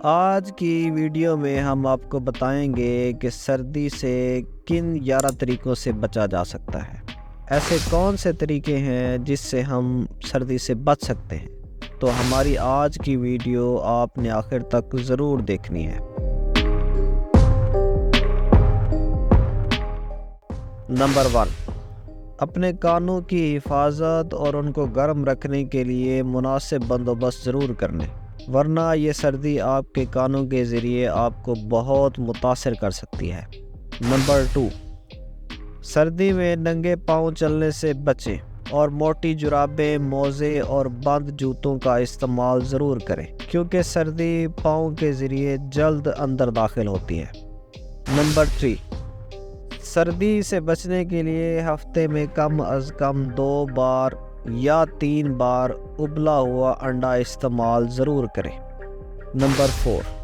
آج کی ویڈیو میں ہم آپ کو بتائیں گے کہ سردی سے کن 11 طریقوں سے بچا جا سکتا ہے۔ ایسے کون سے طریقے ہیں جس سے ہم سردی سے بچ سکتے ہیں؟ تو ہماری آج کی ویڈیو آپ نے آخر تک ضرور دیکھنی ہے۔ نمبر 1، اپنے کانوں کی حفاظت اور ان کو گرم رکھنے کے لیے مناسب بندوبست ضرور کرنے، ورنہ یہ سردی آپ کے کانوں کے ذریعے آپ کو بہت متاثر کر سکتی ہے۔ نمبر 2، سردی میں ننگے پاؤں چلنے سے بچیں اور موٹی جرابیں، موزے اور بند جوتوں کا استعمال ضرور کریں، کیونکہ سردی پاؤں کے ذریعے جلد اندر داخل ہوتی ہے۔ نمبر 3، سردی سے بچنے کے لیے ہفتے میں کم از کم 2 بار یا 3 بار ابلا ہوا انڈا استعمال ضرور کریں۔ نمبر 4،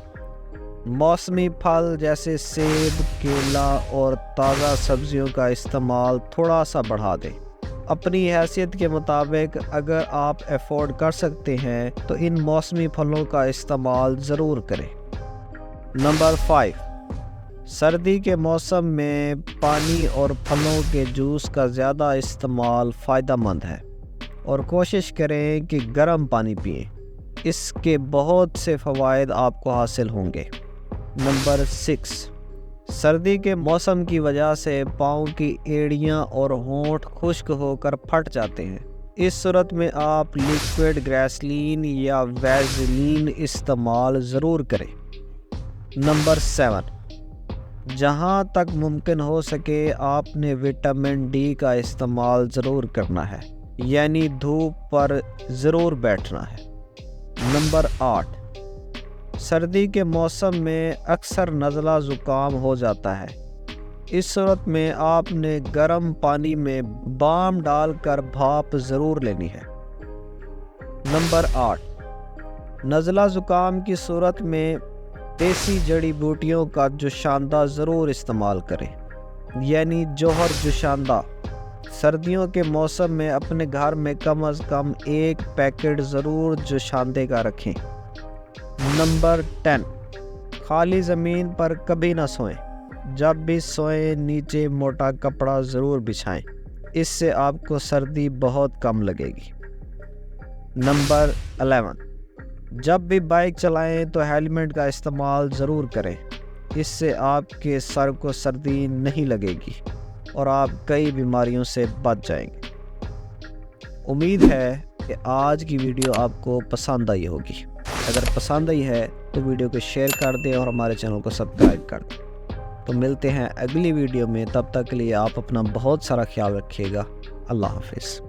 موسمی پھل جیسے سیب، کیلا اور تازہ سبزیوں کا استعمال تھوڑا سا بڑھا دیں۔ اپنی حیثیت کے مطابق اگر آپ افورڈ کر سکتے ہیں تو ان موسمی پھلوں کا استعمال ضرور کریں۔ نمبر 5، سردی کے موسم میں پانی اور پھلوں کے جوس کا زیادہ استعمال فائدہ مند ہے، اور کوشش کریں کہ گرم پانی پئیں، اس کے بہت سے فوائد آپ کو حاصل ہوں گے۔ نمبر 6، سردی کے موسم کی وجہ سے پاؤں کی ایڑیاں اور ہونٹ خشک ہو کر پھٹ جاتے ہیں، اس صورت میں آپ لیکوڈ گریسلین یا ویزلین استعمال ضرور کریں۔ نمبر 7، جہاں تک ممکن ہو سکے آپ نے وٹامن ڈی کا استعمال ضرور کرنا ہے، یعنی دھوپ پر ضرور بیٹھنا ہے۔ نمبر 8، سردی کے موسم میں اکثر نزلہ زکام ہو جاتا ہے، اس صورت میں آپ نے گرم پانی میں بام ڈال کر بھاپ ضرور لینی ہے۔ نمبر 8، نزلہ زکام کی صورت میں دیسی جڑی بوٹیوں کا جوشاندہ ضرور استعمال کریں، یعنی جوہر جوشاندہ۔ سردیوں کے موسم میں اپنے گھر میں کم از کم 1 پیکٹ ضرور جوشاندے کا رکھیں۔ نمبر 10، خالی زمین پر کبھی نہ سوئیں، جب بھی سوئیں نیچے موٹا کپڑا ضرور بچھائیں، اس سے آپ کو سردی بہت کم لگے گی۔ نمبر 11، جب بھی بائک چلائیں تو ہیلمٹ کا استعمال ضرور کریں، اس سے آپ کے سر کو سردی نہیں لگے گی اور آپ کئی بیماریوں سے بچ جائیں گے۔ امید ہے کہ آج کی ویڈیو آپ کو پسند آئی ہوگی۔ اگر پسند آئی ہے تو ویڈیو کو شیئر کر دیں اور ہمارے چینل کو سبسکرائب کر دیں۔ تو ملتے ہیں اگلی ویڈیو میں، تب تک کے لیے آپ اپنا بہت سارا خیال رکھیے گا۔ اللہ حافظ۔